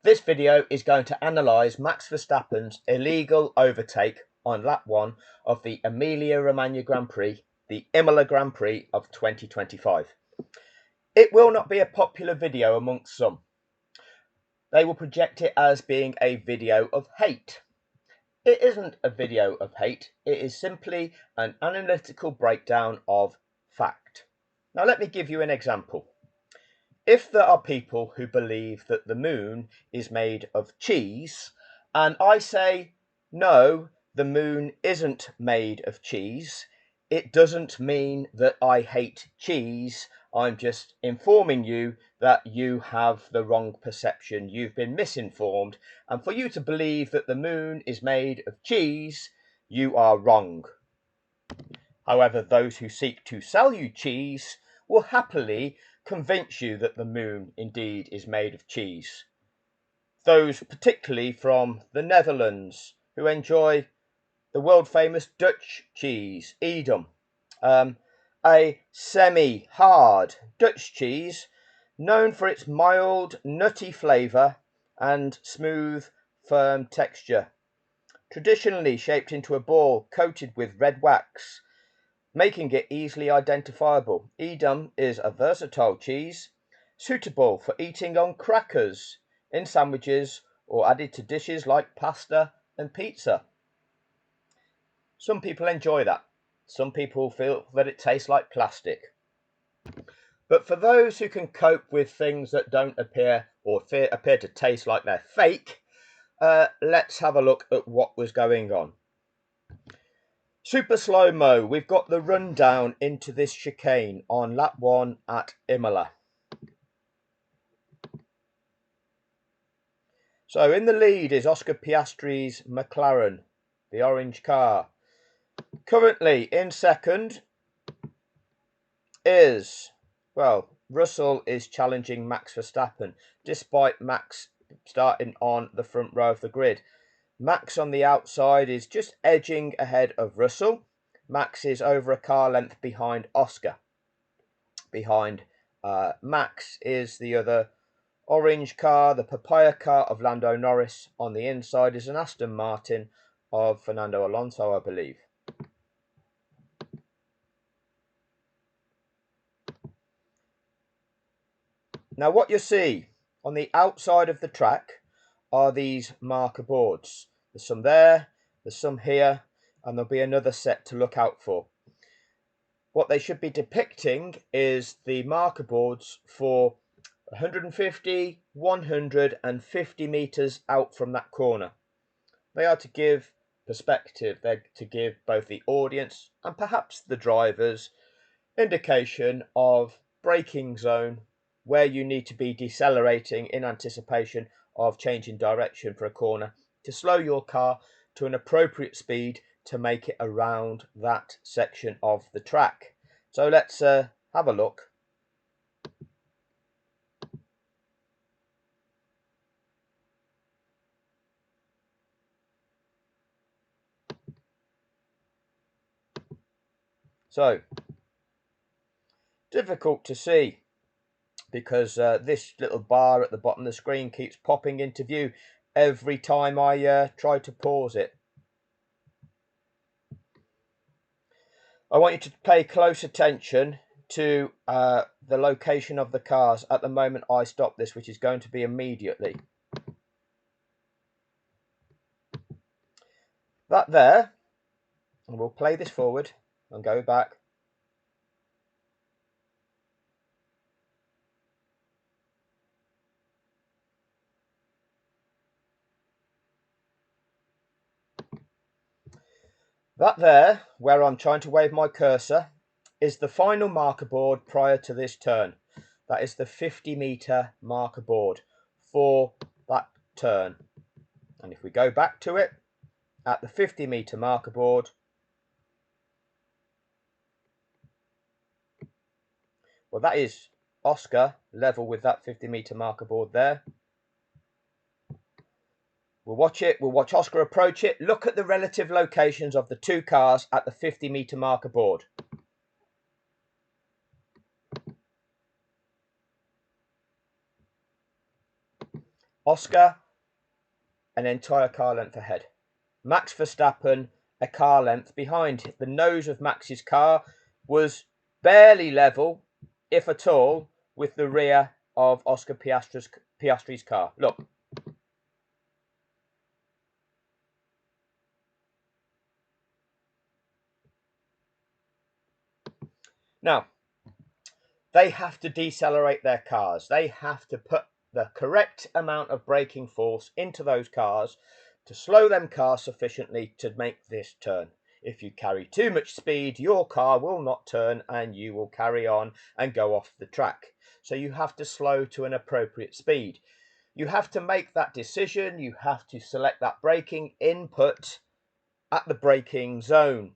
This video is going to analyse Max Verstappen's illegal overtake on lap 1 of the Emilia-Romagna Grand Prix, the Imola Grand Prix of 2025. It will not be a popular video amongst some. They will project it as being a video of hate. It isn't a video of hate, it is simply an analytical breakdown of fact. Now let me give you an example. If there are people who believe that the moon is made of cheese, and I say, no, the moon isn't made of cheese, it doesn't mean that I hate cheese. I'm just informing you that you have the wrong perception. You've been misinformed. And for you to believe that the moon is made of cheese, you are wrong. However, those who seek to sell you cheese will happily convince you that the moon indeed is made of cheese. Those particularly from the Netherlands who enjoy the world famous Dutch cheese, Edam, a semi-hard Dutch cheese known for its mild, nutty flavour and smooth, firm texture. Traditionally shaped into a ball coated with red wax, making it easily identifiable. Edam is a versatile cheese, suitable for eating on crackers, in sandwiches, or added to dishes like pasta and pizza. Some people enjoy that. Some people feel that it tastes like plastic. But for those who can cope with things that don't appear to taste like they're fake, let's have a look at what was going on. Super slow-mo, we've got the rundown into this chicane on lap 1 at Imola. So in the lead is Oscar Piastri's McLaren, the orange car. Currently in second is, well, Russell is challenging Max Verstappen, despite Max starting on the front row of the grid. Max on the outside is just edging ahead of Russell. Max is over a car length behind Oscar. Behind Max is the other orange car, the papaya car of Lando Norris. On the inside is an Aston Martin of Fernando Alonso, I believe. Now what you see on the outside of the track are these marker boards. There's some there, there's some here, and there'll be another set to look out for. What they should be depicting is the marker boards for 150, 150 meters out from that corner. They are to give perspective. They're to give both the audience and perhaps the drivers indication of braking zone, where you need to be decelerating in anticipation of changing direction for a corner to slow your car to an appropriate speed to make it around that section of the track. So let's have a look. So, difficult to see because this little bar at the bottom of the screen keeps popping into view every time I try to pause it. I want you to pay close attention to the location of the cars at the moment I stop this, which is going to be immediately. That there, and we'll play this forward and go back. That there, where I'm trying to wave my cursor, is the final marker board prior to this turn. That is the 50-meter marker board for that turn. And if we go back to it, at the 50-meter marker board, well, that is Oscar level with that 50-meter marker board there. We'll watch it, we'll watch Oscar approach it. Look at the relative locations of the two cars at the 50-meter marker board. Oscar, an entire car length ahead. Max Verstappen, a car length behind. The nose of Max's car was barely level, if at all, with the rear of Oscar Piastri's car. Look. Now, they have to decelerate their cars. They have to put the correct amount of braking force into those cars to slow them cars sufficiently to make this turn. If you carry too much speed, your car will not turn and you will carry on and go off the track. So you have to slow to an appropriate speed. You have to make that decision. You have to select that braking input at the braking zone.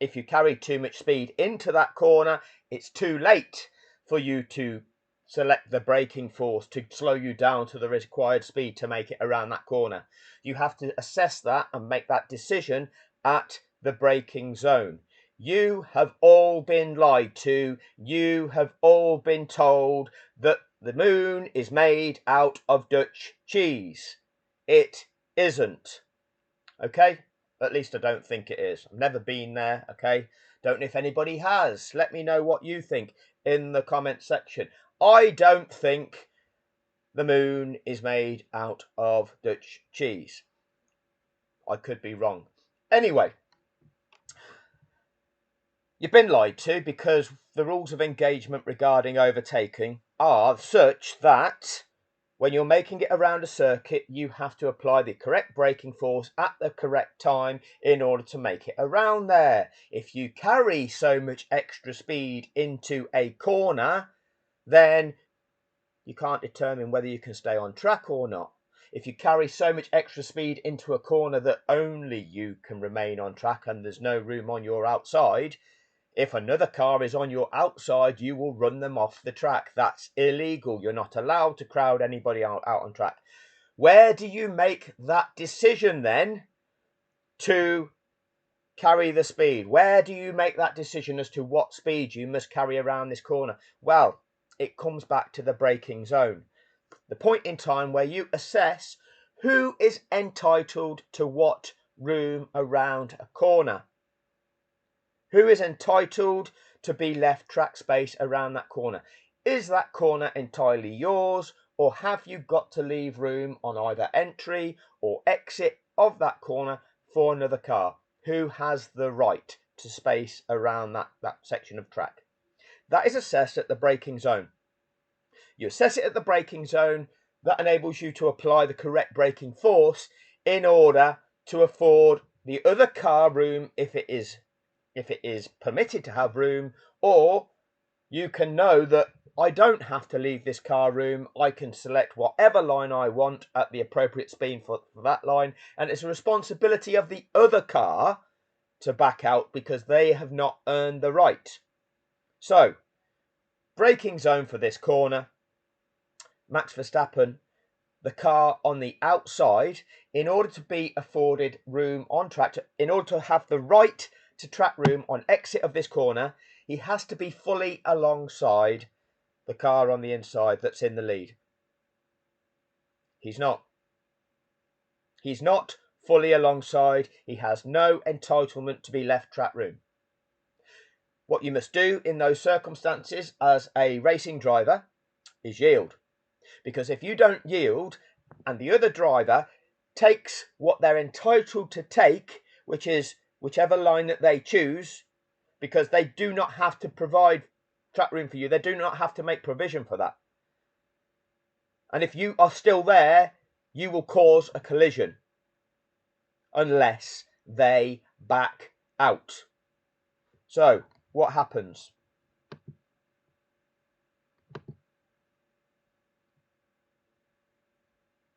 If you carry too much speed into that corner, it's too late for you to select the braking force to slow you down to the required speed to make it around that corner. You have to assess that and make that decision at the braking zone. You have all been lied to. You have all been told that the moon is made out of Dutch cheese. It isn't. Okay? At least I don't think it is. I've never been there, okay? Don't know if anybody has. Let me know what you think in the comment section. I don't think the moon is made out of Dutch cheese. I could be wrong. Anyway, you've been lied to because the rules of engagement regarding overtaking are such that when you're making it around a circuit, you have to apply the correct braking force at the correct time in order to make it around there. If you carry so much extra speed into a corner, then you can't determine whether you can stay on track or not. If you carry so much extra speed into a corner that only you can remain on track and there's no room on your outside, if another car is on your outside, you will run them off the track. That's illegal. You're not allowed to crowd anybody out on track. Where do you make that decision then to carry the speed? Where do you make that decision as to what speed you must carry around this corner? Well, it comes back to the braking zone. The point in time where you assess who is entitled to what room around a corner. Who is entitled to be left track space around that corner? Is that corner entirely yours, or have you got to leave room on either entry or exit of that corner for another car? Who has the right to space around that section of track? That is assessed at the braking zone. You assess it at the braking zone. That enables you to apply the correct braking force in order to afford the other car room if it is permitted to have room, or you can know that I don't have to leave this car room. I can select whatever line I want at the appropriate speed for that line, and it's a responsibility of the other car to back out because they have not earned the right. So, braking zone for this corner, Max Verstappen, the car on the outside, in order to be afforded room on track, in order to have the right to track room on exit of this corner, he has to be fully alongside the car on the inside that's in the lead. He's not. He's not fully alongside. He has no entitlement to be left track room. What you must do in those circumstances as a racing driver is yield. Because if you don't yield and the other driver takes what they're entitled to take, which is whichever line that they choose, because they do not have to provide track room for you. They do not have to make provision for that. And if you are still there, you will cause a collision unless they back out. So, what happens?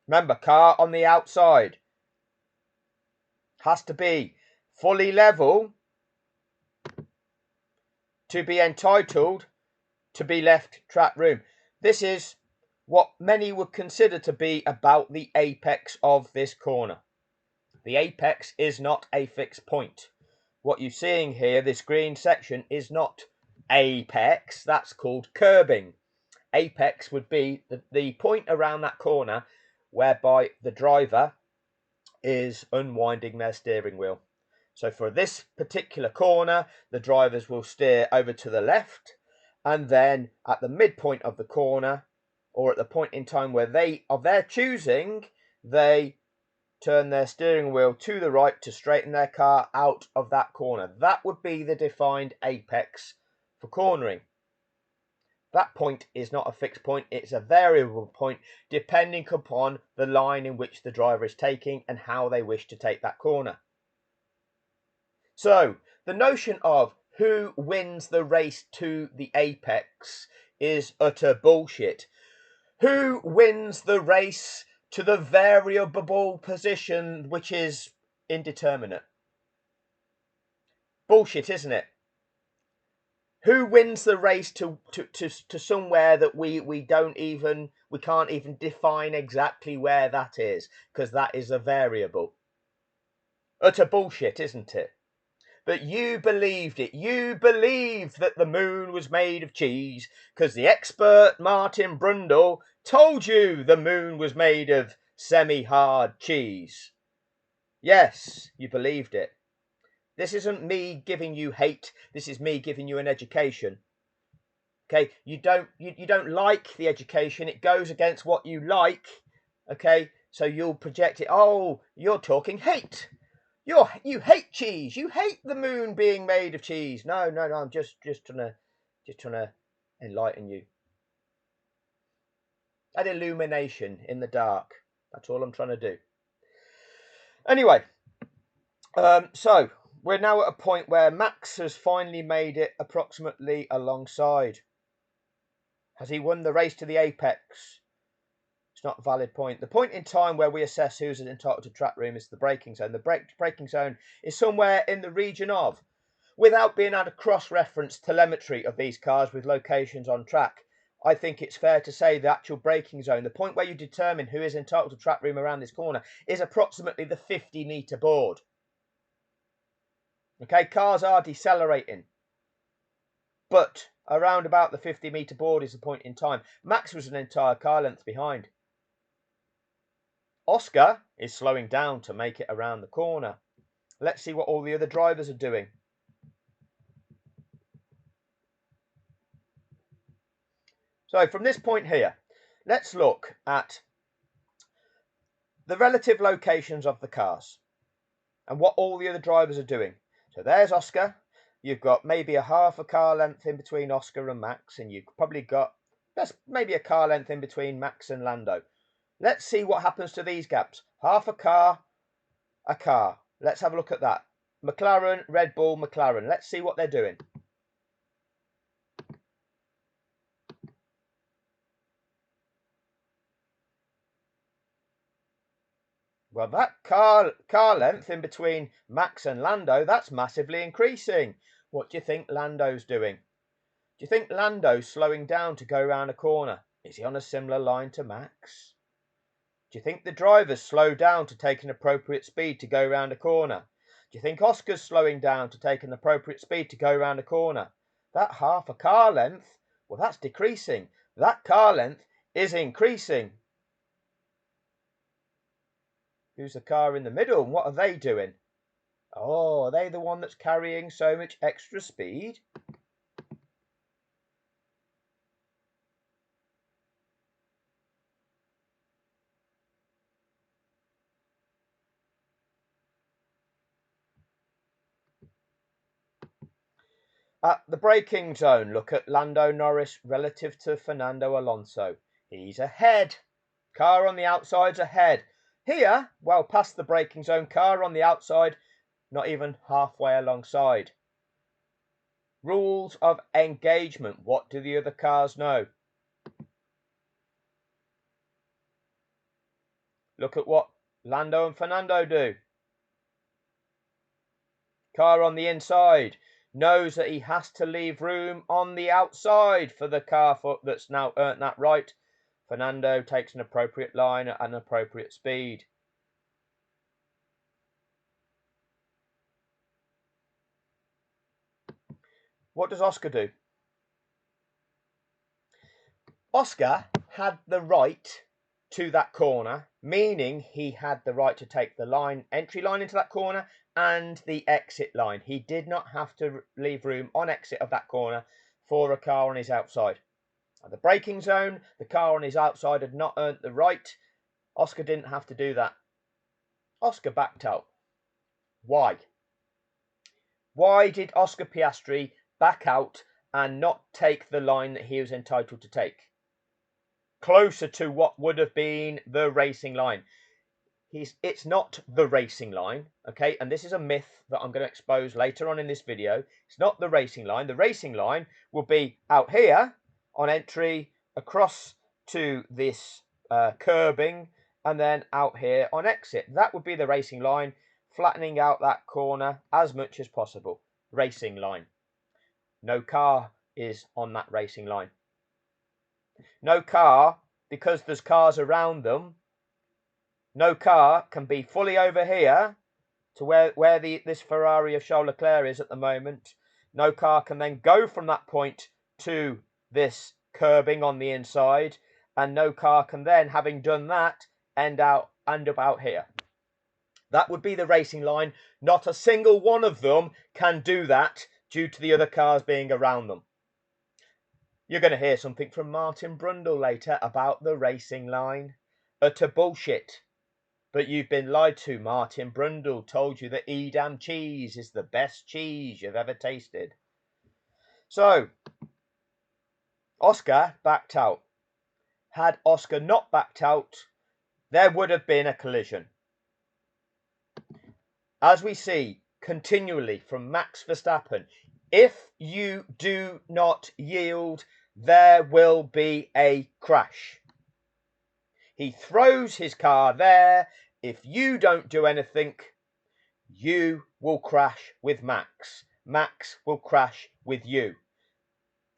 Remember, car on the outside has to be fully level to be entitled to be left track room. This is what many would consider to be about the apex of this corner. The apex is not a fixed point. What you're seeing here, this green section, is not apex. That's called curbing. Apex would be the point around that corner whereby the driver is unwinding their steering wheel. So for this particular corner, the drivers will steer over to the left, and then at the midpoint of the corner, or at the point in time where they of their choosing, they turn their steering wheel to the right to straighten their car out of that corner. That would be the defined apex for cornering. That point is not a fixed point, it's a variable point depending upon the line in which the driver is taking and how they wish to take that corner. So the notion of who wins the race to the apex is utter bullshit. Who wins the race to the variable position which is indeterminate? Bullshit, isn't it? Who wins the race to somewhere that we can't even define exactly where that is, because that is a variable? Utter bullshit, isn't it? But you believed it. You believed that the moon was made of cheese because the expert Martin Brundle told you the moon was made of semi-hard cheese. Yes, you believed it. This isn't me giving you hate. This is me giving you an education. Okay, you don't like the education. It goes against what you like. Okay, so you'll project it. Oh, you're talking hate. You hate cheese. You hate the moon being made of cheese. No. I'm just trying to enlighten you. An illumination in the dark. That's all I'm trying to do. Anyway, so we're now at a point where Max has finally made it approximately alongside. Has he won the race to the apex? It's not a valid point. The point in time where we assess who's entitled to track room is the braking zone. The braking zone is somewhere in the region of, without being able to cross-reference telemetry of these cars with locations on track, I think it's fair to say the actual braking zone, the point where you determine who is entitled to track room around this corner, is approximately the 50-metre board. Okay, cars are decelerating, but around about the 50-metre board is the point in time. Max was an entire car length behind. Oscar is slowing down to make it around the corner. Let's see what all the other drivers are doing. So from this point here, let's look at the relative locations of the cars and what all the other drivers are doing. So there's Oscar. You've got maybe a half a car length in between Oscar and Max, and you've probably got maybe a car length in between Max and Lando. Let's see what happens to these gaps. Half a car. Let's have a look at that. McLaren, Red Bull, McLaren. Let's see what they're doing. Well, that car length in between Max and Lando, that's massively increasing. What do you think Lando's doing? Do you think Lando's slowing down to go around a corner? Is he on a similar line to Max? Do you think the driver's slow down to take an appropriate speed to go around a corner? Do you think Oscar's slowing down to take an appropriate speed to go around a corner? That half a car length, well, that's decreasing. That car length is increasing. Who's the car in the middle and what are they doing? Oh, are they the one that's carrying so much extra speed? At the braking zone, look at Lando Norris relative to Fernando Alonso. He's ahead. Car on the outside's ahead. Here, well past the braking zone, car on the outside, not even halfway alongside. Rules of engagement. What do the other cars know? Look at what Lando and Fernando do. Car on the inside knows that he has to leave room on the outside for the car that's now earned that right. Fernando takes an appropriate line at an appropriate speed. What does Oscar do? Oscar had the right to that corner, meaning he had the right to take the entry line into that corner and the exit line. He did not have to leave room on exit of that corner for a car on his outside. At the braking zone, the car on his outside had not earned the right. Oscar didn't have to do that. Oscar backed out. Why? Why did Oscar Piastri back out and not take the line that he was entitled to take? Closer to what would have been the racing line. It's not the racing line, okay? And this is a myth that I'm going to expose later on in this video. It's not the racing line. The racing line will be out here on entry, across to this curbing, and then out here on exit. That would be the racing line, flattening out that corner as much as possible. Racing line. No car is on that racing line. No car, because there's cars around them, no car can be fully over here to where this Ferrari of Charles Leclerc is at the moment. No car can then go from that point to this curbing on the inside, and no car can then, having done that, end up out here. That would be the racing line. Not a single one of them can do that due to the other cars being around them. You're going to hear something from Martin Brundle later about the racing line. Utter bullshit. But you've been lied to. Martin Brundle told you that Edam cheese is the best cheese you've ever tasted. So, Oscar backed out. Had Oscar not backed out, there would have been a collision. As we see continually from Max Verstappen, if you do not yield, there will be a crash. He throws his car there. If you don't do anything, you will crash with Max. Max will crash with you.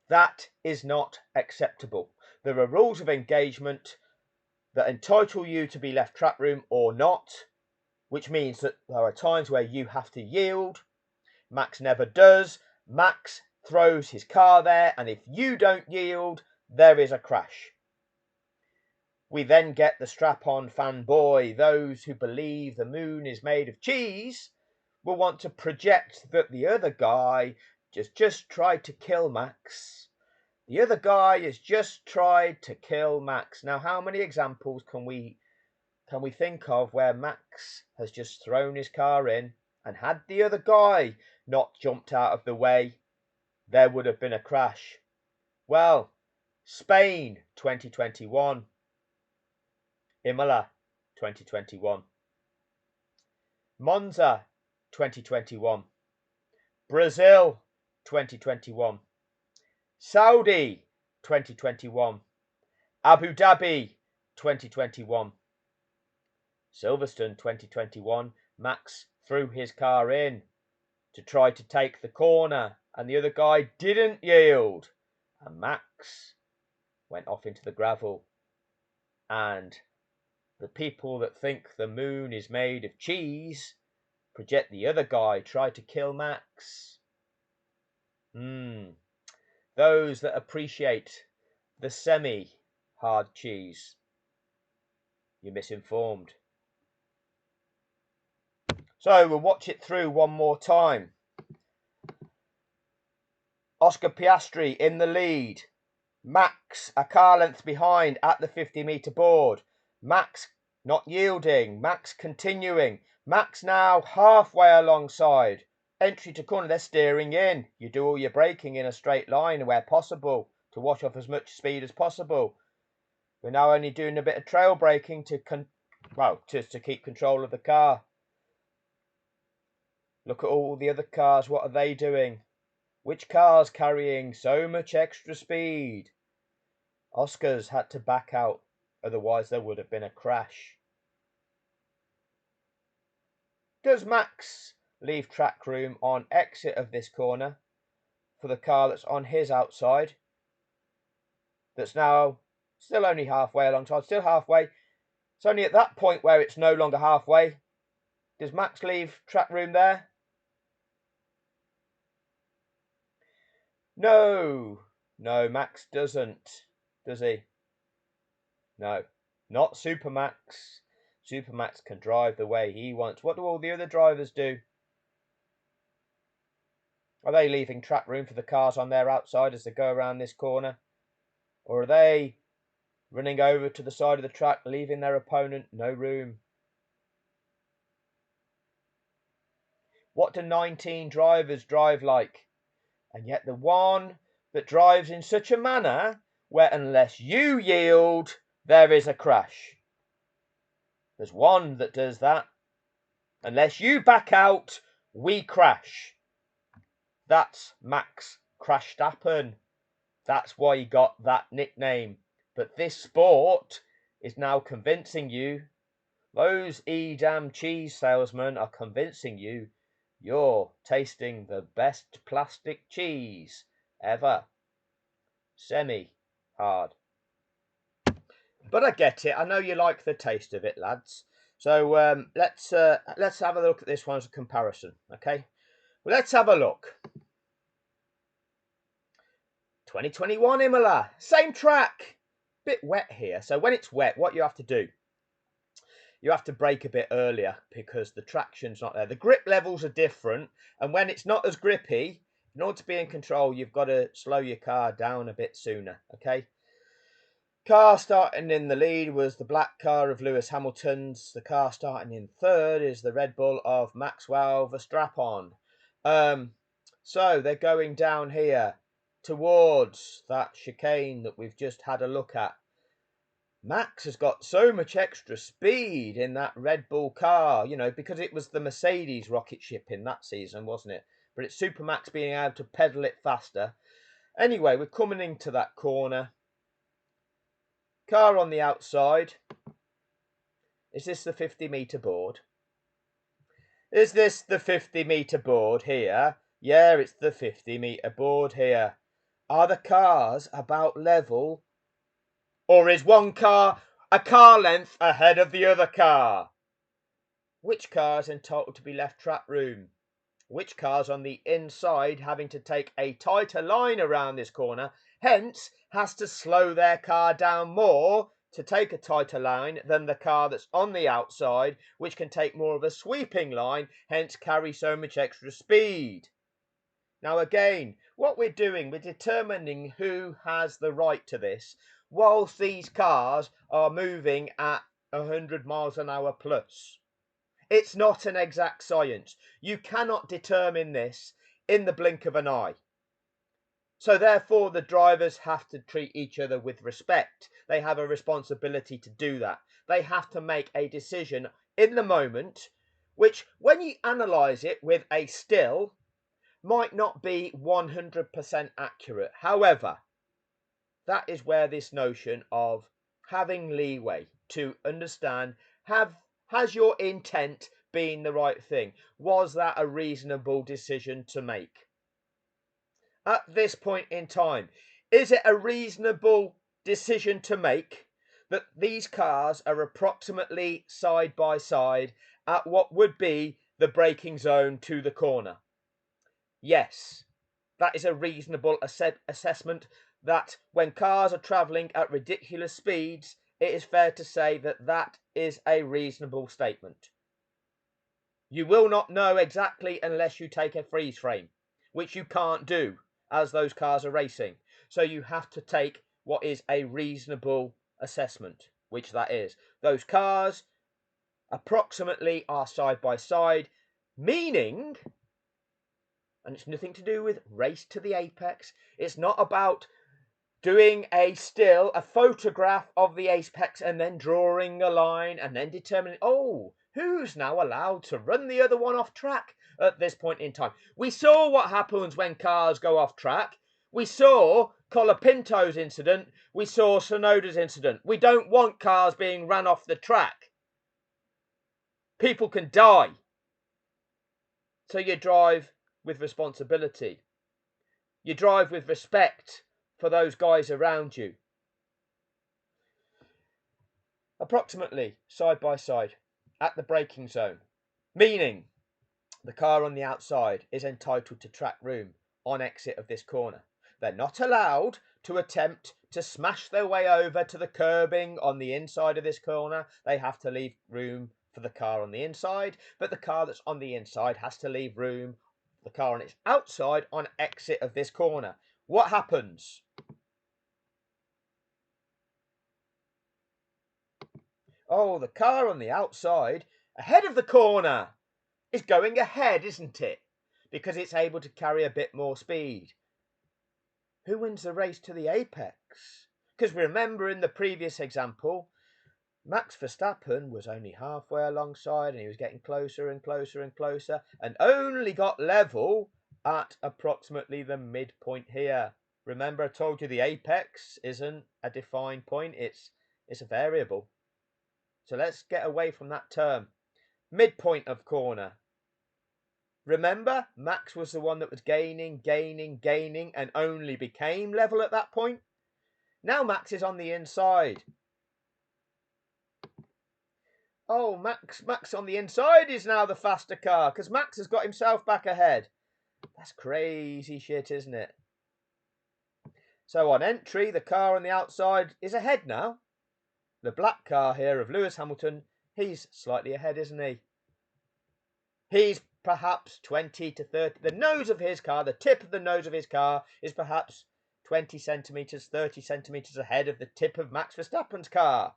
That is not acceptable. There are rules of engagement that entitle you to be left track room or not, which means that there are times where you have to yield. Max never does. Max throws his car there, and if you don't yield, there is a crash. We then get the strap-on fanboy. Those who believe the moon is made of cheese will want to project that the other guy just tried to kill Max. The other guy has just tried to kill Max. Now, how many examples can we think of where Max has just thrown his car in, and had the other guy not jumped out of the way, there would have been a crash? Well, Spain 2021. Imola 2021, Monza 2021, Brazil 2021, Saudi 2021, Abu Dhabi 2021, Silverstone 2021. Max threw his car in to try to take the corner, and the other guy didn't yield, and Max went off into the gravel. And the people that think the moon is made of cheese project the other guy tried to kill Max. Those that appreciate the semi-hard cheese, you're misinformed. So we'll watch it through one more time. Oscar Piastri in the lead. Max a car length behind at the 50-metre board. Max not yielding. Max continuing. Max now halfway alongside. Entry to corner, they're steering in. You do all your braking in a straight line where possible to wash off as much speed as possible. We're now only doing a bit of trail braking to keep control of the car. Look at all the other cars. What are they doing? Which car's carrying so much extra speed? Oscar's had to back out, otherwise there would have been a crash. Does Max leave track room on exit of this corner for the car that's on his outside? That's now still only halfway alongside, still halfway. It's only at that point where it's no longer halfway. Does Max leave track room there? No, Max doesn't, does he? No. Not Supermax. Supermax can drive the way he wants. What do all the other drivers do? Are they leaving track room for the cars on their outside as they go around this corner? Or are they running over to the side of the track, leaving their opponent no room? What do 19 drivers drive like? And yet the one that drives in such a manner where unless you yield, there is a crash. There's one that does that. Unless you back out, we crash. That's Max Crashtappen. That's why he got that nickname. But this sport is now convincing you, those Edam cheese salesmen are convincing you, you're tasting the best plastic cheese ever. Semi-hard. But I get it. I know you like the taste of it, lads. So let's have a look at this one as a comparison, okay? Well, let's have a look. 2021 Imola, same track. Bit wet here. So when it's wet, what you have to do, you have to brake a bit earlier because the traction's not there. The grip levels are different, and when it's not as grippy, in order to be in control, you've got to slow your car down a bit sooner, okay? Car starting in the lead was the black car of Lewis Hamilton's. The car starting in third is the Red Bull of Maxwell Verstappen. So they're going down here towards that chicane that we've just had a look at. Max has got so much extra speed in that Red Bull car, you know, because it was the Mercedes rocket ship in that season, wasn't it? But it's Super Max being able to pedal it faster. Anyway, we're coming into that corner. Car on the outside. Is this the 50-metre board? Is this the 50-metre board here? Yeah, it's the 50-metre board here. Are the cars about level? Or is one car a car length ahead of the other car? Which car is entitled to be left track room? Which car's on the inside having to take a tighter line around this corner, hence has to slow their car down more to take a tighter line than the car that's on the outside, which can take more of a sweeping line, hence carry so much extra speed. Now again, what we're doing, we're determining who has the right to this, whilst these cars are moving at 100 miles an hour plus. It's not an exact science. You cannot determine this in the blink of an eye. So therefore, the drivers have to treat each other with respect. They have a responsibility to do that. They have to make a decision in the moment, which when you analyse it with a still, might not be 100% accurate. However, that is where this notion of having leeway to understand, has your intent been the right thing? Was that a reasonable decision to make? At this point in time, is it a reasonable decision to make that these cars are approximately side by side at what would be the braking zone to the corner? Yes, that is a reasonable assessment, that when cars are travelling at ridiculous speeds, it is fair to say that that is a reasonable statement. You will not know exactly unless you take a freeze frame, which you can't do as those cars are racing. So you have to take what is a reasonable assessment, which that is. Those cars approximately are side by side, meaning, and it's nothing to do with race to the apex, it's not about doing a still, a photograph of the apex and then drawing a line and then determining, oh, who's now allowed to run the other one off track at this point in time. We saw what happens when cars go off track. We saw Colapinto's incident. We saw Sonoda's incident. We don't want cars being ran off the track. People can die. So you drive with responsibility. You drive with respect for those guys around you. Approximately side by side at the braking zone, meaning the car on the outside is entitled to track room on exit of this corner. They're not allowed to attempt to smash their way over to the curbing on the inside of this corner. They have to leave room for the car on the inside, but the car that's on the inside has to leave room for the car on its outside on exit of this corner. What happens? Oh, the car on the outside, ahead of the corner, is going ahead, isn't it? Because it's able to carry a bit more speed. Who wins the race to the apex? Because remember in the previous example, Max Verstappen was only halfway alongside and he was getting closer and closer and closer and only got level at approximately the midpoint here. Remember I told you the apex isn't a defined point, it's a variable. So let's get away from that term. Midpoint of corner. Remember, Max was the one that was gaining, and only became level at that point. Now Max is on the inside. Oh, Max on the inside is now the faster car because Max has got himself back ahead. That's crazy shit, isn't it? So on entry, the car on the outside is ahead now. The black car here of Lewis Hamilton, he's slightly ahead, isn't he? He's perhaps 20 to 30. The nose of his car, the tip of the nose of his car is perhaps 20 centimetres, 30 centimetres ahead of the tip of Max Verstappen's car.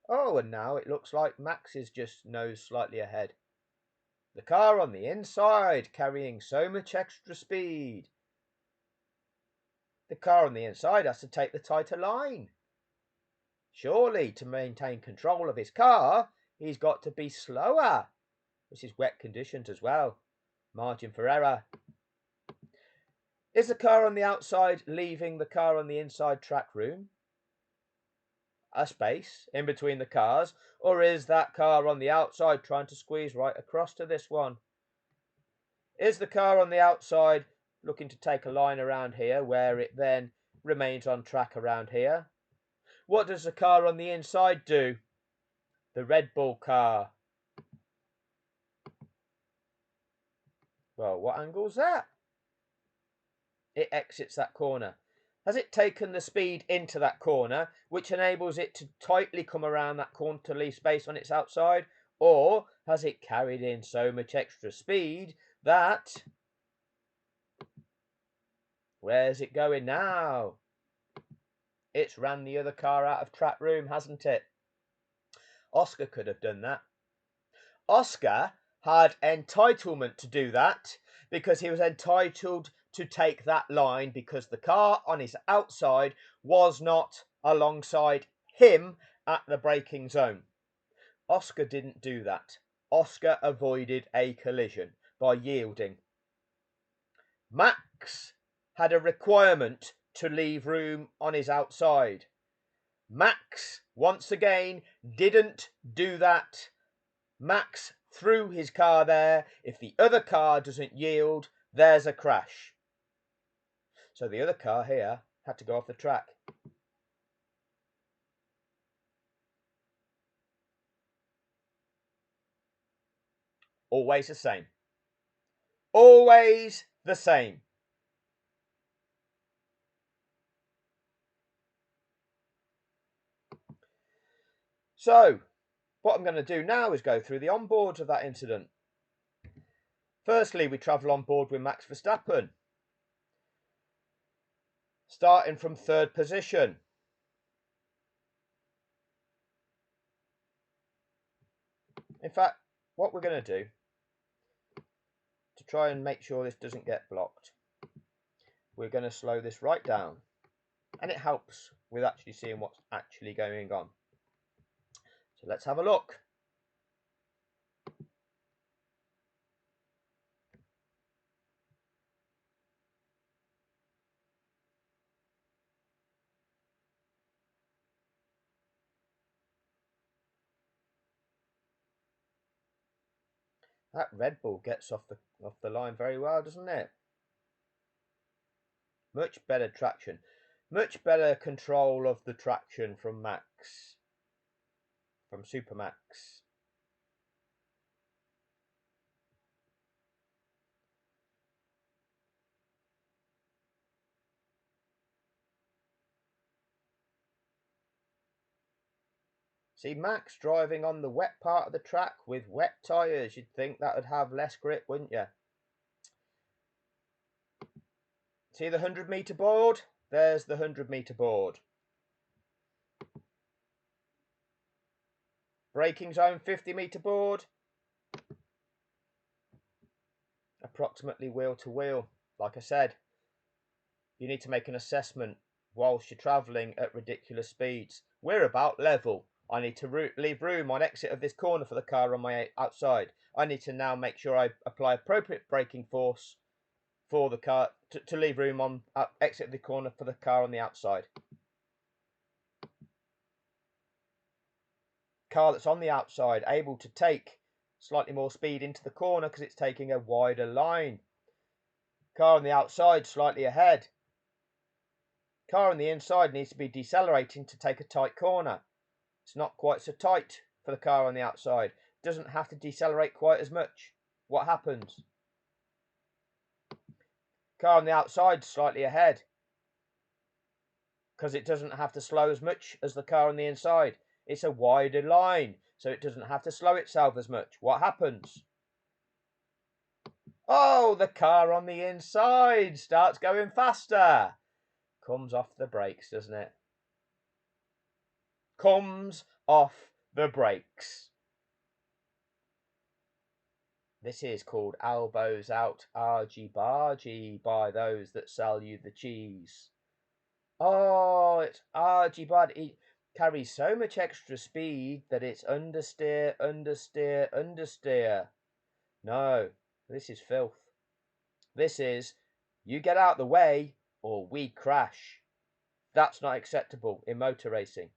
Oh, and now it looks like Max is just nose slightly ahead. The car on the inside carrying so much extra speed. The car on the inside has to take the tighter line. Surely, to maintain control of his car, he's got to be slower. This is wet conditions as well. Margin for error. Is the car on the outside leaving the car on the inside track room? A space in between the cars, or is that car on the outside trying to squeeze right across to this one? Is the car on the outside looking to take a line around here where it then remains on track around here? What does the car on the inside do? The Red Bull car. Well, what angle's that? It exits that corner. Has it taken the speed into that corner, which enables it to tightly come around that corner to leave space on its outside? Or has it carried in so much extra speed that... Where's it going now? It's ran the other car out of track room, hasn't it? Oscar could have done that. Oscar had entitlement to do that because he was entitled to take that line because the car on his outside was not alongside him at the braking zone. Oscar didn't do that. Oscar avoided a collision by yielding. Max had a requirement to leave room on his outside. Max, once again, didn't do that. Max threw his car there. If the other car doesn't yield, there's a crash. So the other car here had to go off the track. Always the same. Always the same. So, what I'm going to do now is go through the onboards of that incident. Firstly, we travel on board with Max Verstappen, starting from third position. In fact, what we're going to do to try and make sure this doesn't get blocked, we're going to slow this right down, and it helps with actually seeing what's actually going on. So let's have a look. That Red Bull gets off the line very well, doesn't it? Much better traction. Much better control of the traction from Max. From Super Max. See, Max driving on the wet part of the track with wet tyres. You'd think that would have less grip, wouldn't you? See the 100-metre board? There's the 100-metre board. Braking zone 50-metre board. Approximately wheel to wheel. Like I said, you need to make an assessment whilst you're travelling at ridiculous speeds. We're about level. I need to leave room on exit of this corner for the car on my outside. I need to now make sure I apply appropriate braking force for the car to leave room on exit of the corner for the car on the outside. Car that's on the outside able to take slightly more speed into the corner because it's taking a wider line. Car on the outside slightly ahead. Car on the inside needs to be decelerating to take a tight corner. It's not quite so tight for the car on the outside. Doesn't have to decelerate quite as much. What happens? Car on the outside slightly ahead because it doesn't have to slow as much as the car on the inside. It's a wider line, so it doesn't have to slow itself as much. What happens? Oh, the car on the inside starts going faster. Comes off the brakes, doesn't it? Comes off the brakes. This is called elbows out argy-bargy by those that sell you the cheese. Oh, it's argy-bargy. It carries so much extra speed that it's understeer, understeer, understeer. No, this is filth. This is, you get out the way or we crash. That's not acceptable in motor racing.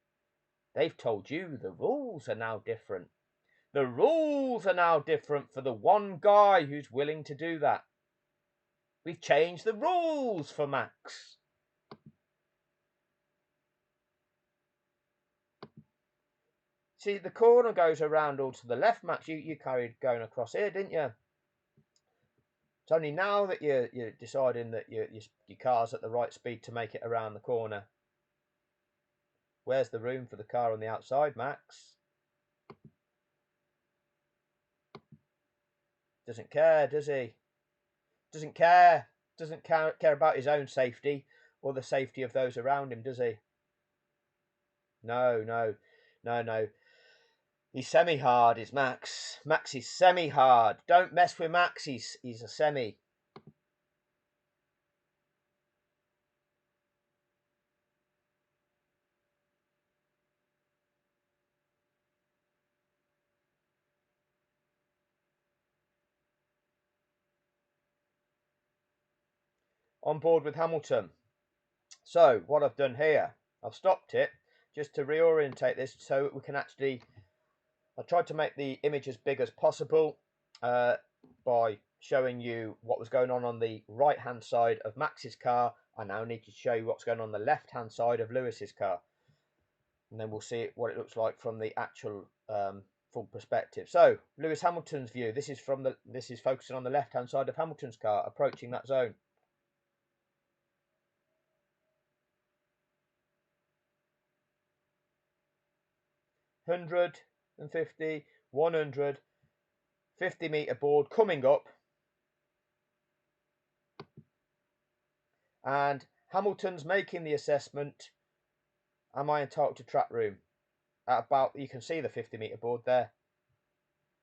They've told you the rules are now different. The rules are now different for the one guy who's willing to do that. We've changed the rules for Max. See, the corner goes around all to the left, Max. You carried going across here, didn't you? It's only now that you're deciding that your car's at the right speed to make it around the corner. Where's the room for the car on the outside, Max? Doesn't care, does he? Doesn't care. Doesn't care about his own safety or the safety of those around him, does he? No, no, no, no. He's semi-hard, is Max. Max is semi-hard. Don't mess with Max. He's a semi. On board with Hamilton. So what I've done here, I've stopped it just to reorientate this so we can actually, I tried to make the image as big as possible by showing you what was going on the right hand side of Max's car. I now need to show you what's going on the left hand side of Lewis's car, and then we'll see what it looks like from the actual full perspective. So Lewis Hamilton's view, this is focusing on the left hand side of Hamilton's car approaching that zone. $150, $100, 50-metre board coming up, and Hamilton's making the assessment. Am I entitled to track room? At about, you can see the 50-metre board there,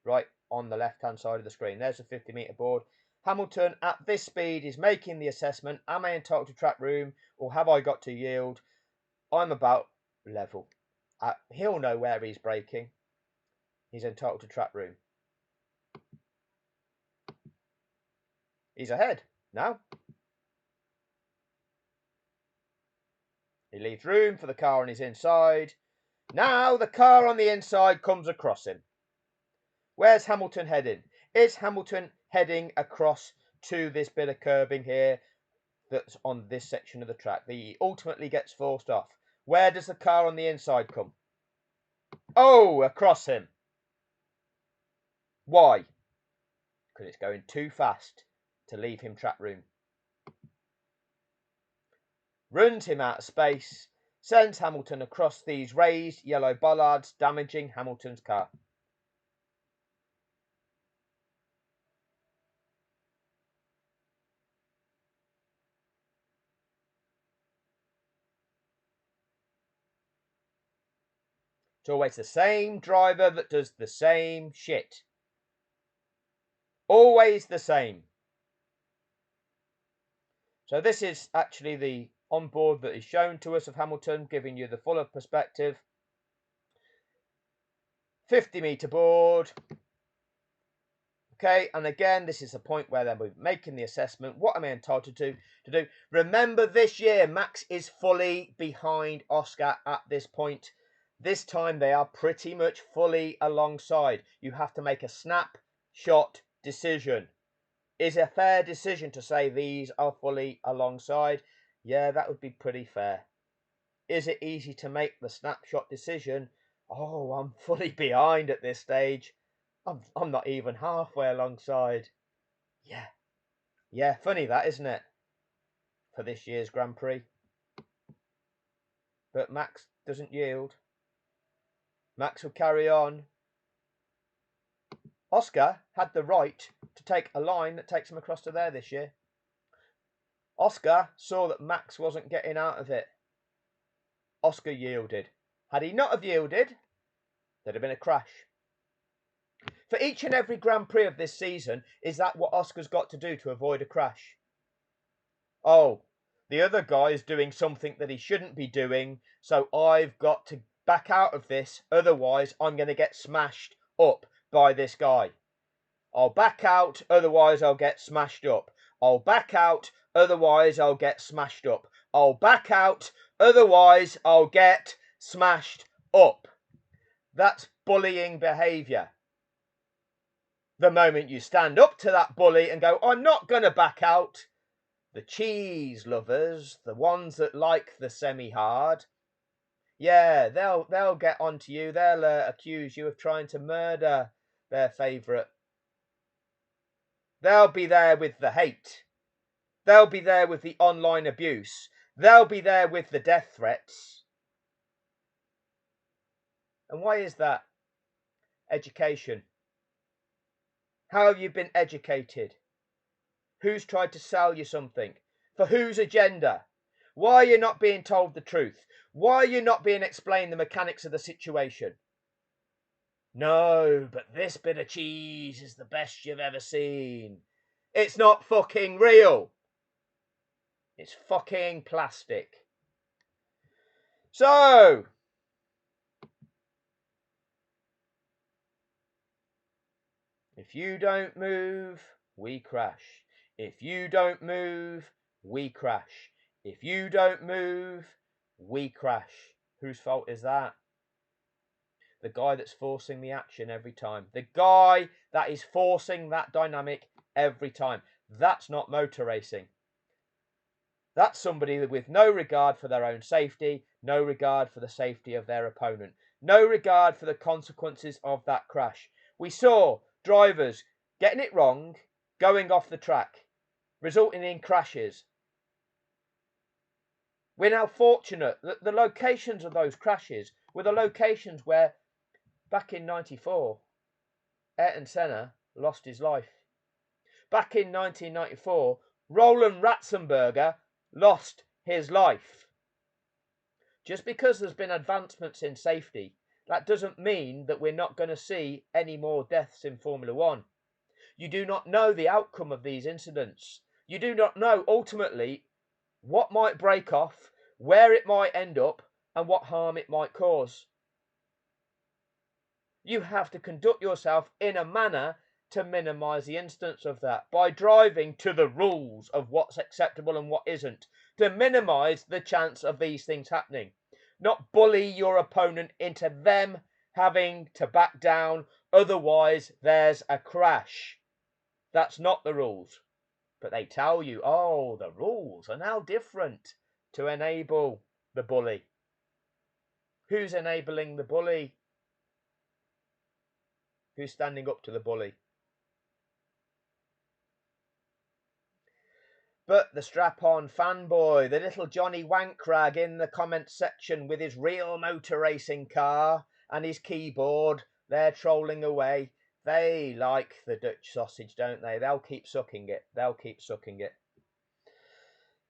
right on the left-hand side of the screen. There's the 50-metre board. Hamilton at this speed is making the assessment. Am I entitled to track room, or have I got to yield? I'm about level. He'll know where he's braking. He's entitled to track room. He's ahead now. He leaves room for the car on his inside. Now the car on the inside comes across him. Where's Hamilton heading? Is Hamilton heading across to this bit of curbing here that's on this section of the track? He ultimately gets forced off. Where does the car on the inside come? Oh, across him. Why? Because it's going too fast to leave him track room. Runs him out of space, sends Hamilton across these raised yellow bollards, damaging Hamilton's car. It's always the same driver that does the same shit. Always the same. So this is actually the onboard that is shown to us of Hamilton, giving you the fuller perspective. 50-meter board. Okay, and again, this is a point where they're making the assessment. What am I entitled to do? Remember, this year, Max is fully behind Oscar at this point. This time, they are pretty much fully alongside. You have to make a snapshot decision. Is it a fair decision to say these are fully alongside? Yeah, that would be pretty fair. Is it easy to make the snapshot decision? Oh, I'm fully behind at this stage. I'm not even halfway alongside. Yeah, funny that, isn't it? For this year's Grand Prix. But Max doesn't yield. Max will carry on. Oscar had the right to take a line that takes him across to there this year. Oscar saw that Max wasn't getting out of it. Oscar yielded. Had he not have yielded, there'd have been a crash. For each and every Grand Prix of this season, is that what Oscar's got to do to avoid a crash? Oh, the other guy is doing something that he shouldn't be doing, so I've got to back out of this, otherwise I'm going to get smashed up by this guy. I'll back out, otherwise I'll get smashed up. I'll back out, otherwise I'll get smashed up. I'll back out, otherwise I'll get smashed up. That's bullying behaviour. The moment you stand up to that bully and go, I'm not going to back out, the cheese lovers, the ones that like the semi-hard, yeah, they'll get onto you. They'll accuse you of trying to murder their favourite. They'll be there with the hate. They'll be there with the online abuse. They'll be there with the death threats. And why is that? Education. How have you been educated? Who's tried to sell you something? For whose agenda? Why are you not being told the truth? Why are you not being explained the mechanics of the situation? No, but this bit of cheese is the best you've ever seen. It's not fucking real. It's fucking plastic. So, if you don't move, we crash. If you don't move, we crash. If you don't move, we crash. Whose fault is that? The guy that's forcing the action every time. The guy that is forcing that dynamic every time. That's not motor racing. That's somebody with no regard for their own safety, no regard for the safety of their opponent, no regard for the consequences of that crash. We saw drivers getting it wrong, going off the track, resulting in crashes. We're now fortunate that the locations of those crashes were the locations where, back in '94, Ayrton Senna lost his life. Back in 1994, Roland Ratzenberger lost his life. Just because there's been advancements in safety, that doesn't mean that we're not going to see any more deaths in Formula One. You do not know the outcome of these incidents. You do not know ultimately what might break off, where it might end up, and what harm it might cause. You have to conduct yourself in a manner to minimise the instance of that by driving to the rules of what's acceptable and what isn't, to minimise the chance of these things happening. Not bully your opponent into them having to back down, otherwise there's a crash. That's not the rules. But they tell you, oh, the rules are now different to enable the bully. Who's enabling the bully? Who's standing up to the bully? But the strap-on fanboy, the little Johnny Wankrag in the comments section with his real motor racing car and his keyboard, they're trolling away. They like the Dutch sausage, don't they? They'll keep sucking it. They'll keep sucking it.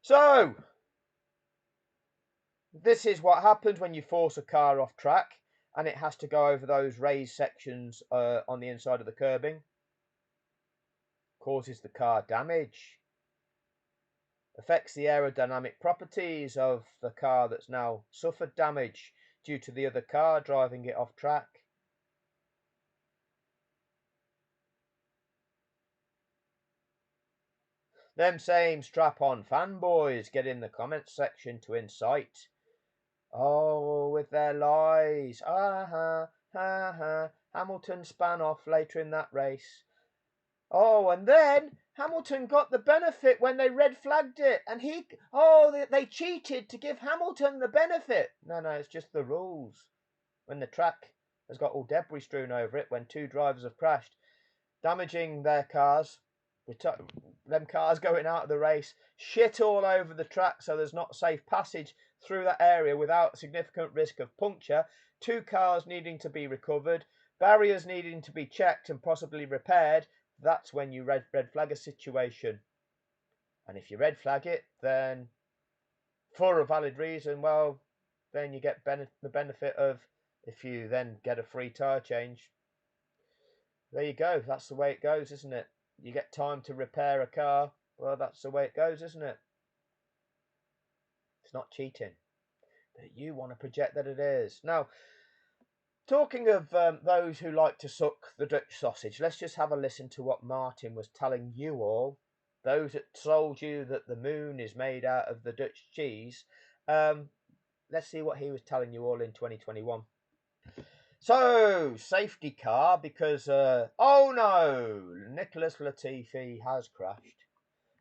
So, this is what happens when you force a car off track and it has to go over those raised sections on the inside of the curbing. Causes the car damage. Affects the aerodynamic properties of the car that's now suffered damage due to the other car driving it off track. Them same strap-on fanboys get in the comments section to incite. Oh, with their lies. Hamilton span off later in that race. Oh, and then Hamilton got the benefit when they red flagged it, and they cheated to give Hamilton the benefit. No, it's just the rules. When the track has got all debris strewn over it, when two drivers have crashed, damaging their cars, them cars going out of the race, shit all over the track, so there's not safe passage through that area without significant risk of puncture, two cars needing to be recovered, barriers needing to be checked and possibly repaired. That's when you red flag a situation. And if you red flag it, then for a valid reason, well, then you get the benefit of, if you then get a free tyre change. There you go. That's the way it goes, isn't it? You get time to repair a car. Well, that's the way it goes, isn't it? It's not cheating. But you want to project that it is. Now, talking of those who like to suck the Dutch sausage, let's just have a listen to what Martin was telling you all. Those that told you that the moon is made out of the Dutch cheese. Let's see what he was telling you all in 2021. So, safety car, because, oh no, Nicholas Latifi has crashed.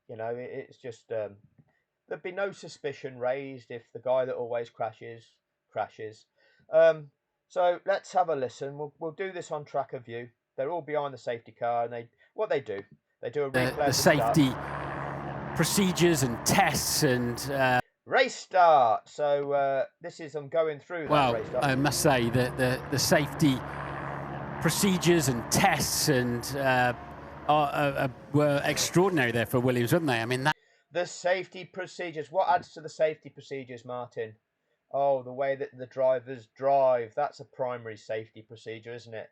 You know, it's just, there'd be no suspicion raised if the guy that always crashes. So let's have a listen. We'll do this on track of view. They're all behind the safety car, and they do a replay. The safety procedures and tests and race start. So I'm going through that race start. I must say that the safety procedures and tests and were extraordinary there for Williams, weren't they? I mean, the safety procedures. What adds to the safety procedures, Martin? Oh, the way that the drivers drive. That's a primary safety procedure, isn't it?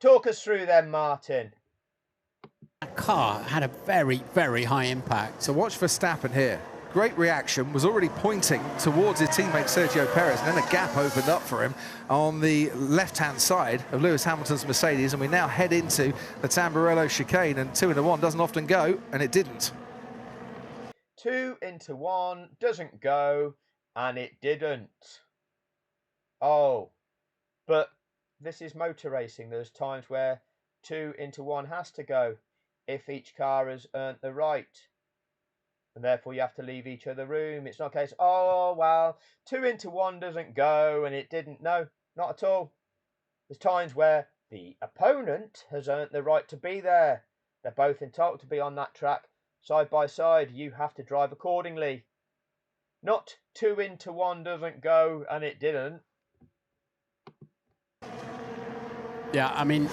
Talk us through them, Martin. That car had a very, very high impact. So watch Verstappen here. Great reaction, was already pointing towards his teammate Sergio Perez, and then a gap opened up for him on the left-hand side of Lewis Hamilton's Mercedes, and we now head into the Tamburello chicane, and 2 into 1 doesn't often go, and it didn't. 2 into 1 doesn't go, and it didn't. Oh, but this is motor racing. There's times where 2 into 1 has to go if each car has earned the right. And therefore you have to leave each other room. It's not a case, oh, well, 2 into 1 doesn't go and it didn't. No, not at all. There's times where the opponent has earned the right to be there. They're both entitled to be on that track side by side. You have to drive accordingly. Not 2 into 1 doesn't go and it didn't. Yeah, I mean,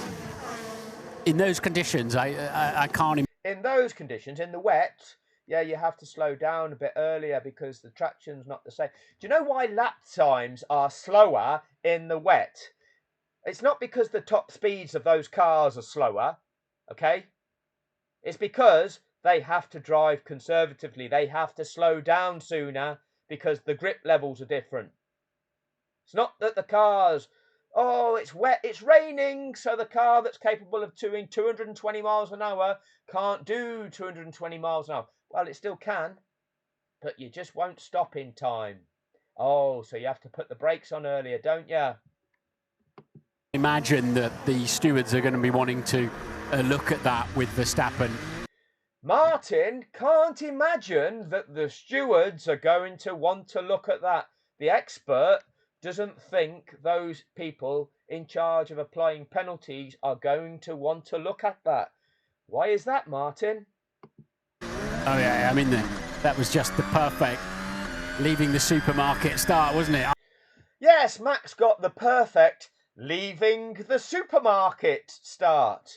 in those conditions, I can't. In those conditions, in the wet, yeah, you have to slow down a bit earlier because the traction's not the same. Do you know why lap times are slower in the wet? It's not because the top speeds of those cars are slower, okay? It's because they have to drive conservatively. They have to slow down sooner because the grip levels are different. It's not that the cars, oh, it's wet, it's raining, so the car that's capable of doing 220 miles an hour can't do 220 miles an hour. Well, it still can, but you just won't stop in time. Oh, so you have to put the brakes on earlier, don't you? Imagine that the stewards are going to be wanting to look at that with Verstappen. Martin can't imagine that the stewards are going to want to look at that. The expert doesn't think those people in charge of applying penalties are going to want to look at that. Why is that, Martin? Oh yeah, I mean that was just the perfect leaving the supermarket start, wasn't it? Yes, Max got the perfect leaving the supermarket start.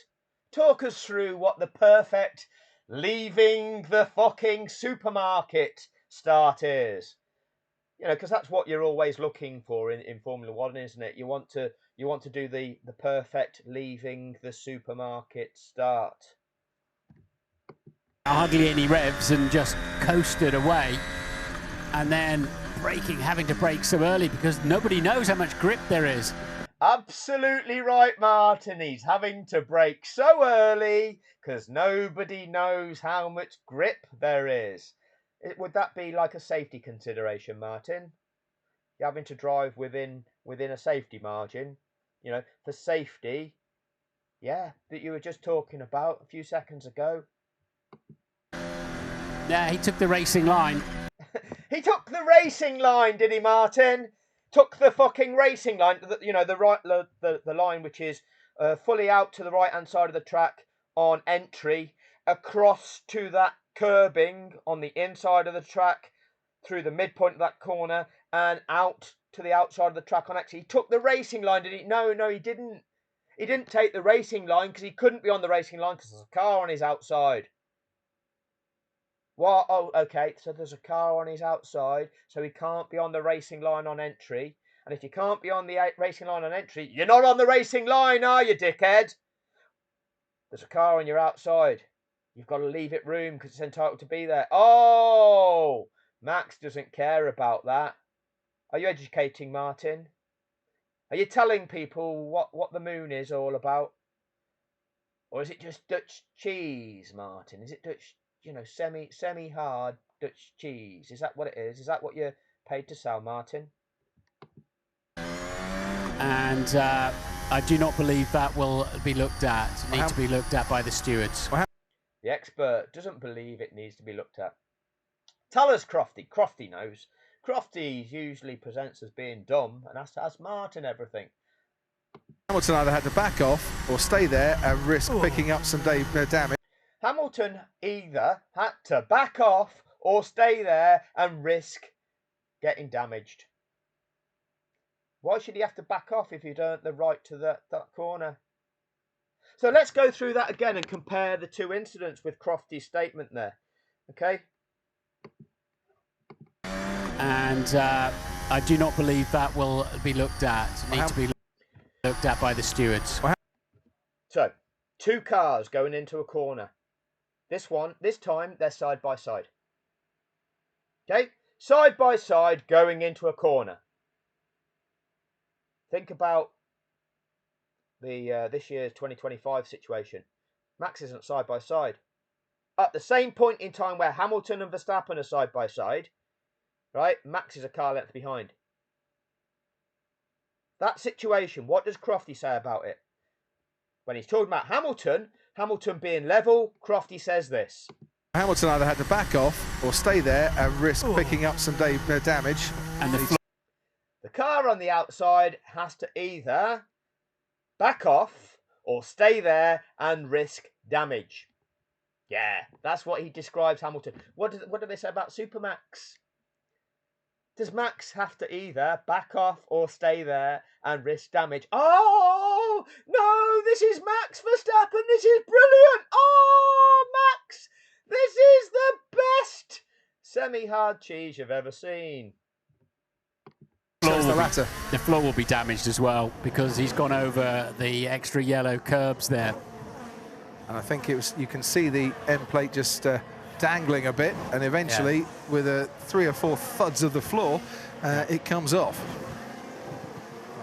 Talk us through what the perfect leaving the fucking supermarket start is. You know, because that's what you're always looking for in Formula One, isn't it? You want to do the perfect leaving the supermarket start. Hardly any revs and just coasted away, and then having to brake so early because nobody knows how much grip there is. Absolutely right, Martin. He's having to brake so early because nobody knows how much grip there is. Would that be like a safety consideration, Martin? You're having to drive within a safety margin, you know, for safety. Yeah, that you were just talking about a few seconds ago. Yeah, he took the racing line. He took the racing line, did he, Martin? Took the fucking racing line, you know, the line which is fully out to the right-hand side of the track on entry, across to that curbing on the inside of the track, through the midpoint of that corner, and out to the outside of the track on exit. He took the racing line, did he? No, he didn't. He didn't take the racing line because he couldn't be on the racing line because there's a car on his outside. What? Oh, okay. So there's a car on his outside, so he can't be on the racing line on entry. And if you can't be on the racing line on entry, you're not on the racing line, are you, dickhead? There's a car on your outside. You've got to leave it room because it's entitled to be there. Oh, Max doesn't care about that. Are you educating Martin? Are you telling people what the moon is all about? Or is it just Dutch cheese, Martin? Is it Dutch, you know, semi-hard Dutch cheese? Is that what it is? Is that what you're paid to sell, Martin? And I do not believe that will be looked at. Need to be looked at by the stewards. The expert doesn't believe it needs to be looked at. Tell us, Crofty. Crofty knows. Crofty usually presents as being dumb and has to ask Martin everything. Hamilton either had to back off or stay there and risk picking up some damage. Hamilton either had to back off or stay there and risk getting damaged. Why should he have to back off if he'd earned the right to that corner? So let's go through that again and compare the two incidents with Crofty's statement there. Okay? And I do not believe that will be looked at. Need to be looked at by the stewards. So, two cars going into a corner. This time, they're side by side. Okay? Side by side going into a corner. Think about the this year's 2025 situation. Max isn't side by side. At the same point in time where Hamilton and Verstappen are side by side, right? Max is a car length behind. That situation, what does Crofty say about it? When he's talking about Hamilton being level, Crofty says this. Hamilton either had to back off or stay there and risk picking up some damage. And the car on the outside has to either back off or stay there and risk damage. Yeah, that's what he describes Hamilton. What do they say about Supermax? Does Max have to either back off or stay there and risk damage? Oh, no, this is Max Verstappen. This is brilliant. Oh, Max, this is the best semi-hard cheese you've ever seen. The floor will be damaged as well because he's gone over the extra yellow curbs there. And I think you can see the end plate just dangling a bit, and eventually with 3 or 4 thuds of the floor, it comes off.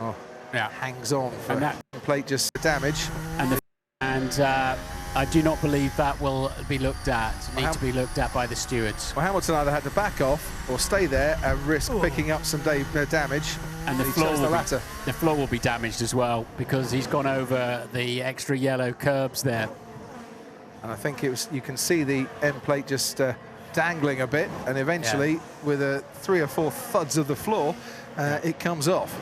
Oh, hangs on. And that plate just damage. And I do not believe that will be looked at. Need to be looked at by the stewards. Well, Hamilton either had to back off or stay there and risk picking up some damage. And the floor will be damaged as well because he's gone over the extra yellow curbs there. And I think you can see the end plate just dangling a bit, and eventually with 3 or 4 thuds of the floor, it comes off.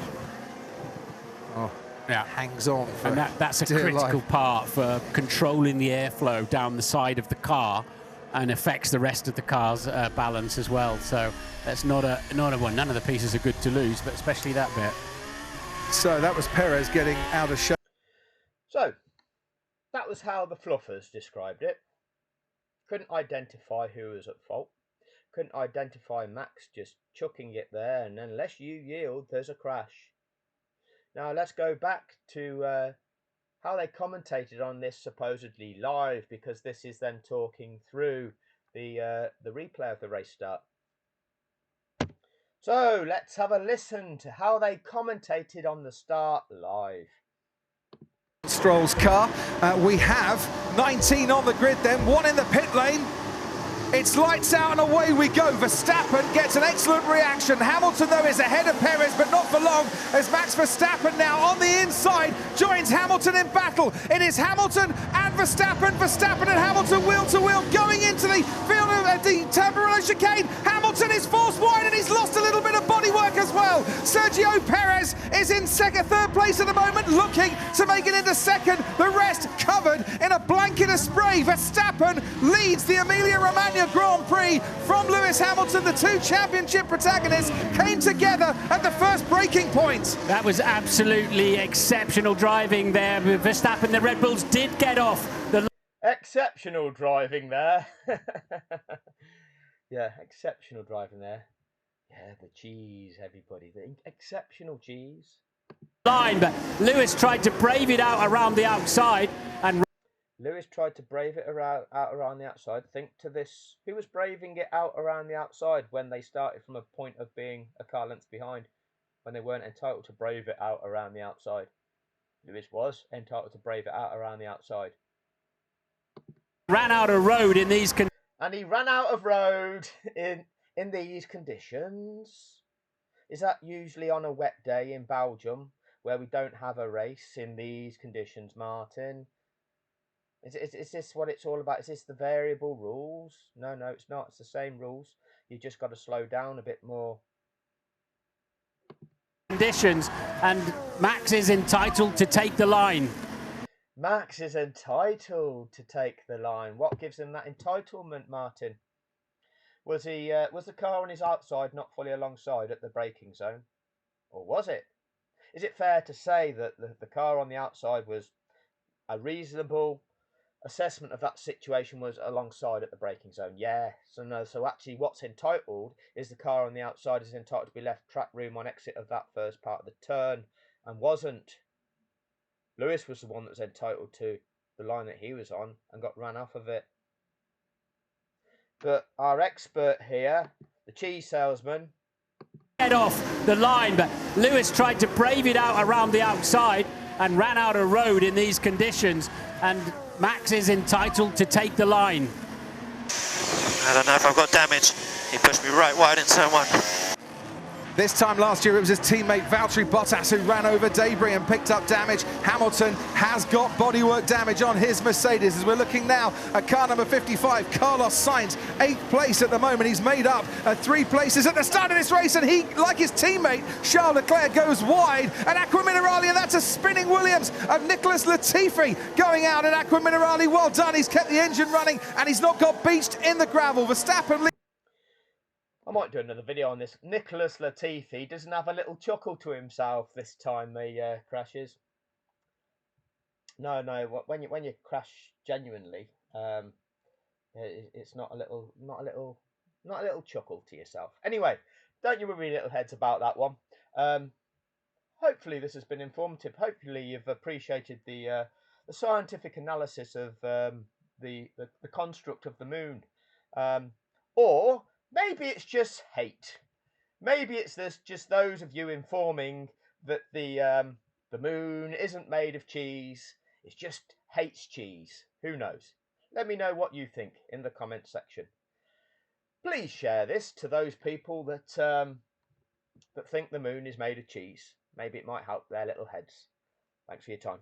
Oh, hangs on. And that's a critical part for controlling the airflow down the side of the car and affects the rest of the car's balance as well. So that's not a one. None of the pieces are good to lose, but especially that bit. So that was Perez getting out of shape. So that was how the fluffers described it. Couldn't identify who was at fault. Couldn't identify Max just chucking it there, and unless you yield, there's a crash. Now let's go back to how they commentated on this supposedly live, because this is them talking through the replay of the race start. So let's have a listen to how they commentated on the start live. Stroll's car. We have 19 on the grid then, 1 in the pit lane. It's lights out and away we go. Verstappen gets an excellent reaction. Hamilton, though, is ahead of Perez, but not for long, as Max Verstappen now on the inside joins Hamilton in battle. It is Hamilton and Verstappen. Verstappen and Hamilton wheel to wheel going into the field of the Tamburello chicane. Hamilton is forced wide and he's lost a little bit of bodywork as well. Sergio Perez is in third place at the moment, looking to make it into second. The rest covered in a blanket of spray. Verstappen leads the Emilia-Romagna Grand Prix from Lewis Hamilton. The two championship protagonists came together at the first braking point. That was absolutely exceptional driving there. Verstappen, the Red Bulls did get off the... Exceptional driving there. Yeah, exceptional driving there. Yeah, the cheese, everybody. The exceptional cheese. line, but Lewis tried to brave it out around the outside, and Lewis tried to brave it out around the outside. Think to this. Who was braving it out around the outside when they started from a point of being a car length behind, when they weren't entitled to brave it out around the outside? Lewis was entitled to brave it out around the outside. ran out of road in these conditions. And he ran out of road in these conditions. Is that usually on a wet day in Belgium, where we don't have a race in these conditions, Martin? Is this what it's all about? Is this the variable rules? No, it's not. It's the same rules. You just got to slow down a bit more. Conditions, and Max is entitled to take the line. Max is entitled to take the line. What gives him that entitlement, Martin? Was the car on his outside not fully alongside at the braking zone? Or was it? Is it fair to say that the car on the outside was a reasonable assessment of that situation, was alongside at the braking zone? Yeah. So no. So actually what's entitled is the car on the outside is entitled to be left track room on exit of that first part of the turn, and wasn't. Lewis was the one that was entitled to the line that he was on and got ran off of it. But our expert here, the cheese salesman, Get off the line, but Lewis tried to brave it out around the outside and ran out of road in these conditions, and Max is entitled to take the line. I don't know if I've got damage. He pushed me right wide in turn one. This time last year, it was his teammate Valtteri Bottas who ran over debris and picked up damage. Hamilton has got bodywork damage on his Mercedes, as we're looking now at car number 55, Carlos Sainz, 8th place at the moment. He's made up 3 places at the start of this race, and he, like his teammate Charles Leclerc, goes wide at Aqua Minerale, and that's a spinning Williams of Nicholas Latifi going out at Aqua Minerale. Well done, he's kept the engine running, and he's not got beached in the gravel. Verstappen... I might do another video on this. Nicholas Latifi doesn't have a little chuckle to himself this time he crashes. No, when you crash genuinely, it's not a little chuckle to yourself. Anyway, don't you worry, little heads, about that one. Hopefully this has been informative. Hopefully you've appreciated the scientific analysis of the construct of the moon, or maybe it's just hate. Maybe it's just those of you informing that the moon isn't made of cheese. It just hates cheese. Who knows? Let me know what you think in the comment section. Please share this to those people that that think the moon is made of cheese. Maybe it might help their little heads. Thanks for your time.